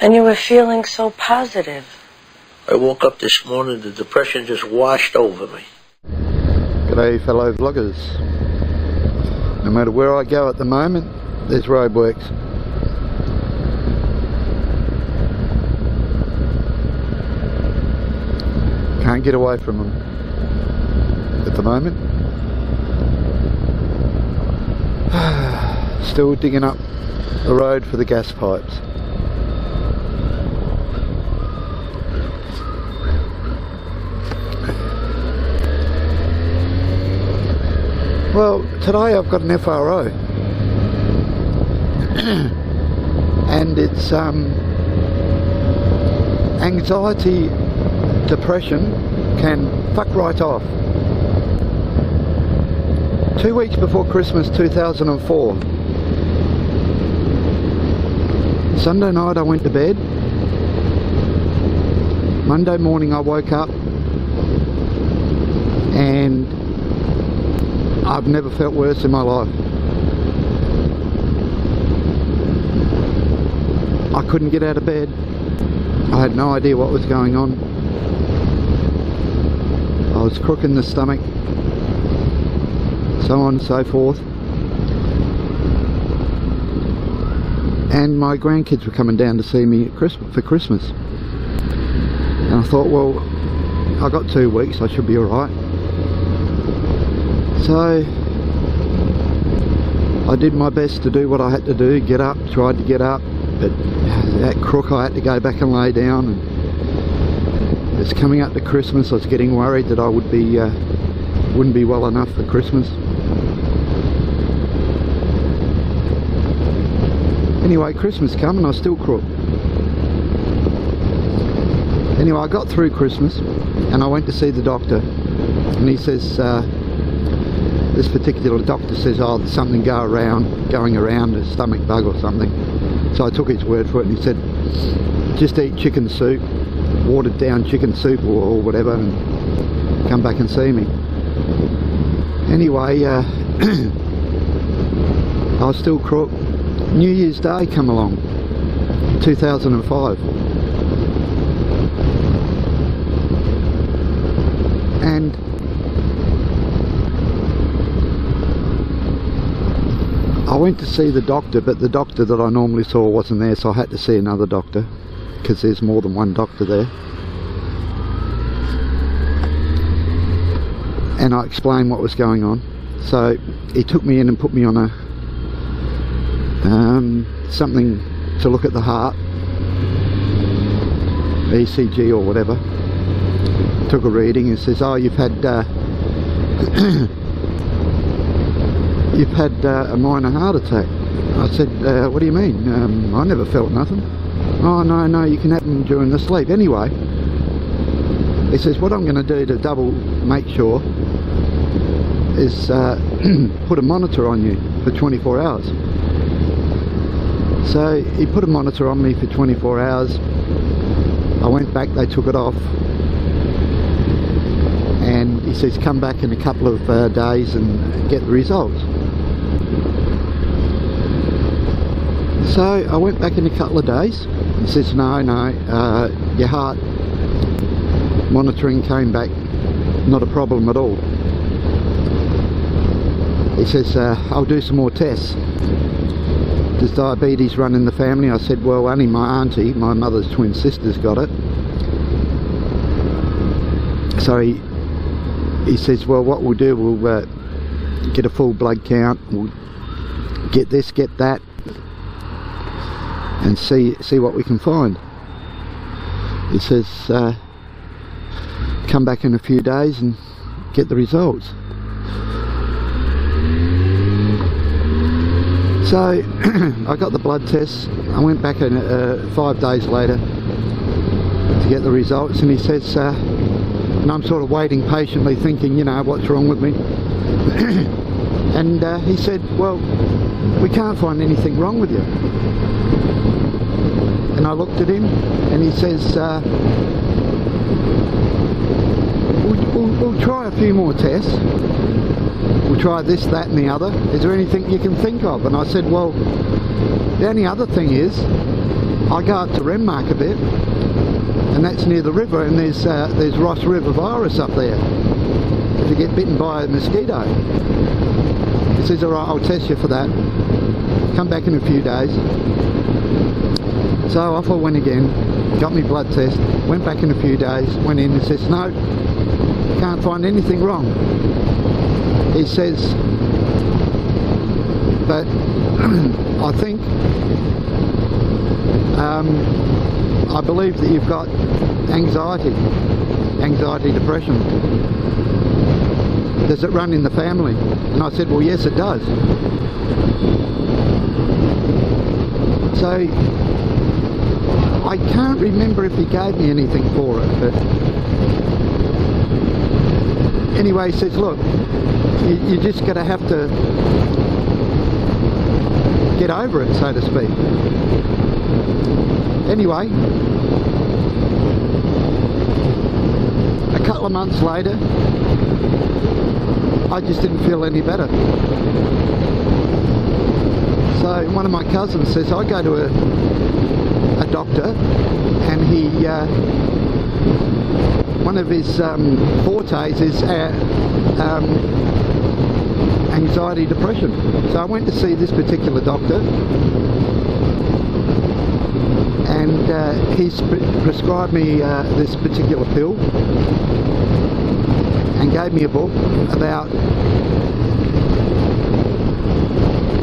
And you were feeling so positive. I woke up this morning, the depression just washed over me. G'day fellow vloggers. No matter where I go at the moment, there's roadworks. Can't get away from them at the moment. Still digging up the road for the gas pipes. Well, today I've got an FRO and it's anxiety, depression can fuck right off. 2 weeks before Christmas 2004, Sunday night I went to bed. Monday morning I woke up and I've never felt worse in my life. I couldn't get out of bed. I had no idea what was going on. I was crook in the stomach, so on and so forth. And my grandkids were coming down to see me at for Christmas. And I thought, well, I got 2 weeks, I should be alright. So I did my best to do what I had to do, get up, tried to get up, but that crook I had to go back and lay down. And it's coming up to Christmas, I was getting worried that I would be wouldn't be well enough for Christmas. Anyway, Christmas come and I was still crook. Anyway, I got through Christmas and I went to see the doctor, and he says, this particular doctor says, oh, there's something going around, a stomach bug or something. So I took his word for it, and he said, just eat chicken soup, watered down chicken soup or whatever, and come back and see me. Anyway, I was still crook. New Year's Day come along, 2005. And I went to see the doctor, but the doctor that I normally saw wasn't there, so I had to see another doctor, because there's more than one doctor there. And I explained what was going on. So he took me in and put me on a something to look at the heart, ECG or whatever. Took a reading and says, oh, you've had a minor heart attack. I said, what do you mean? I never felt nothing. Oh, no, you can happen during the sleep. Anyway, he says, what I'm going to do to double make sure is put a monitor on you for 24 hours. So he put a monitor on me for 24 hours. I went back, they took it off. And he says, come back in a couple of days and get the results. So I went back in a couple of days. He says, no, your heart monitoring came back, not a problem at all. He says, I'll do some more tests. Does diabetes run in the family? I said, well, only my auntie, my mother's twin sister's got it. So he says, well, what we'll do, we'll get a full blood count, we'll get this, get that, and see what we can find. He says, come back in a few days and get the results. So I got the blood tests. I went back in 5 days later to get the results, and he says, and I'm sort of waiting patiently thinking, you know, what's wrong with me? And he said, well, we can't find anything wrong with you. And I looked at him and he says, we'll try a few more tests. We'll try this, that and the other. Is there anything you can think of? And I said, well, the only other thing is I go up to Renmark a bit, and that's near the river, and there's Ross River virus up there. If you get bitten by a mosquito. He says, alright, I'll test you for that. Come back in a few days. So off I went again, got me blood test, went back in a few days, went in and says, no, can't find anything wrong. He says, but I think, I believe that you've got anxiety depression. Does it run in the family? And I said, well, yes, it does. So I can't remember if he gave me anything for it, but anyway, he says, look, you're just going to have to get over it, so to speak. Anyway, a couple of months later, I just didn't feel any better. So one of my cousins says, I go to a doctor, and he one of his fortes is anxiety depression. So I went to see this particular doctor, and he's prescribed me this particular pill and gave me a book about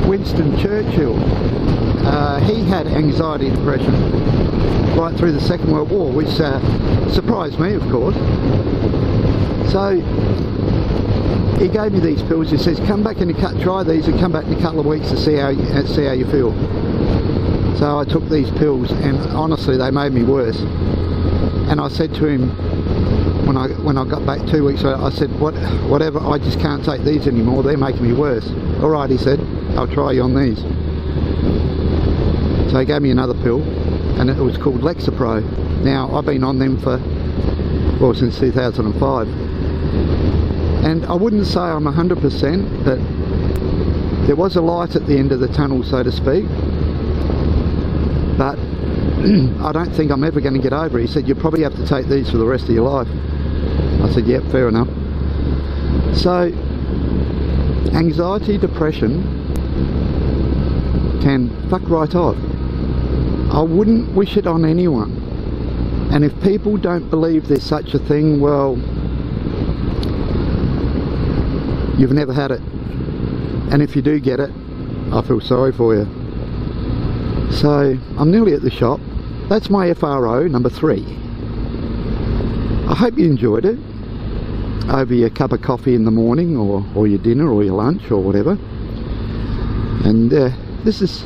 Winston Churchill. He had anxiety depression right through the Second World War, which surprised me, of course. So he gave me these pills. He says, come back and try these and come back in a couple of weeks to see how you feel. So I took these pills, and honestly they made me worse. And I said to him, when I got back 2 weeks later, I said, whatever, I just can't take these anymore, they're making me worse. Alright, he said, I'll try you on these. So he gave me another pill, and it was called Lexapro. Now, I've been on them for, well, since 2005. And I wouldn't say I'm 100%, but there was a light at the end of the tunnel, so to speak. But I don't think I'm ever going to get over it. He said, you'll probably have to take these for the rest of your life. I said, yep, fair enough. So, anxiety, depression can fuck right off. I wouldn't wish it on anyone. And if people don't believe there's such a thing, well, you've never had it. And if you do get it, I feel sorry for you. So, I'm nearly at the shop. That's my FRO number 3. I hope you enjoyed it over your cup of coffee in the morning, or your dinner, or your lunch, or whatever. And this is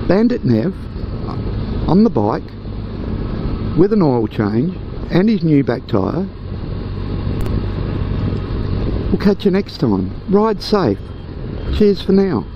Bandit Nev on the bike with an oil change and his new back tyre. We'll catch you next time. Ride safe. Cheers for now.